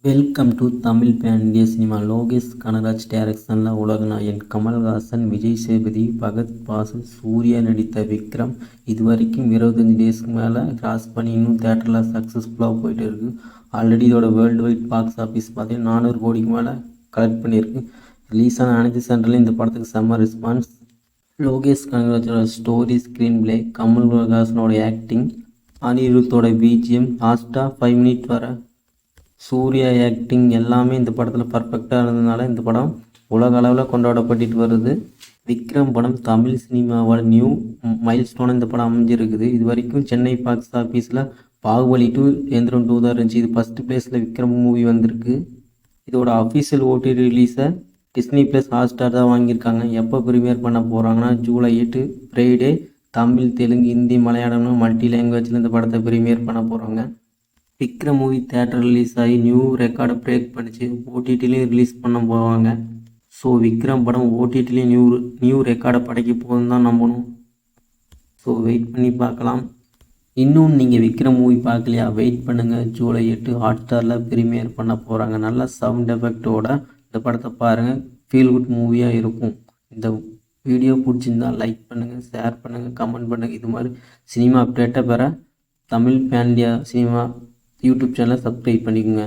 Welcome to Tamil fan India cinema. Lokesh Kanaraj டைரக்ஷனில் உலகநாயகன் கமல்ஹாசன், விஜய் சேதுபதி, பகத் பாசல், சூர்யா நடித்த விக்ரம் இதுவரைக்கும் 25 டேஸ்க்கு மேலே கிராஸ் பண்ணி இன்னும் தேட்டரில் சக்ஸஸ்ஃபுல்லாக போயிட்டு இருக்குது. ஆல்ரெடி இதோட வேர்ல்டு வைட் பாக்ஸ் ஆஃபீஸ் பார்த்தீங்கன்னா 400 கோடிக்கு மேலே கலெக்ட் பண்ணியிருக்கு. ரிலீஸ் ஆன அனைத்து சென்டர்லையும் இந்த படத்துக்கு செம்ம ரெஸ்பான்ஸ். லோகேஷ் கனராஜோட ஸ்டோரி, ஸ்க்ரீன் பிளே, கமல்ஹாசனோட ஆக்டிங், அனிருத்தோட பிஜிஎம், லாஸ்ட்டாக 5 மினிட் வர சூர்யா ஆக்டிங் எல்லாமே இந்த படத்தில் பர்ஃபெக்டாக இருந்ததுனால இந்த படம் உலக அளவில் கொண்டாடப்பட்டு வருது. விக்ரம் படம் தமிழ் சினிமாவோட நியூ மைல்ஸ்டோன் இந்த படம் அமைஞ்சிருக்குது. இது வரைக்கும் சென்னை பாக்ஸ் ஆஃபீஸில் பாகுபலி 2, எந்திரம் 2 தான் இருந்துச்சு. இது ஃபஸ்ட்டு பிளேஸில் விக்ரம் மூவி வந்திருக்கு. இதோட அஃபீஷியல் ஓடிடி ரிலீஸை டிஸ்னி+ஹாட்ஸ்டார் தான் வாங்கியிருக்காங்க. எப்போ ப்ரீமியர் பண்ண போகிறாங்கன்னா ஜூலை 8 ஃப்ரைடே தமிழ், தெலுங்கு, ஹிந்தி, மலையாளம்னு மல்டி லாங்குவேஜில் இந்த படத்தை ப்ரீமியர் பண்ண போகிறாங்க. விக்ரம் மூவி தேட்டர் ரிலீஸ் ஆகி நியூ ரெக்கார்டை பிரேக் பண்ணிச்சு. ஓடிடிலையும் ரிலீஸ் பண்ண போவாங்க. ஸோ விக்ரம் படம் ஓடிடிலையும் நியூ ரெக்கார்டை படைக்க போகுதுன்னு தான் நம்பணும். ஸோ வெயிட் பண்ணி பார்க்கலாம். இன்னும் நீங்கள் விக்ரம் மூவி பார்க்கலையா? வெயிட் பண்ணுங்கள். ஜூலை 8 ஹாட்ஸ்டாரில் ப்ரீமியர் பண்ண போகிறாங்க. நல்ல சவுண்ட் எஃபெக்டோட இந்த படத்தை பாருங்கள். ஃபீல் குட் மூவியாக இருக்கும். இந்த வீடியோ பிடிச்சிருந்தால் லைக் பண்ணுங்கள், ஷேர் பண்ணுங்கள், கமெண்ட் பண்ணுங்கள். இது மாதிரி சினிமா அப்டேட்டை பெற Tamil fan India cinema YouTube சேனலை சப்ஸ்கிரைப் பண்ணிக்கோங்க.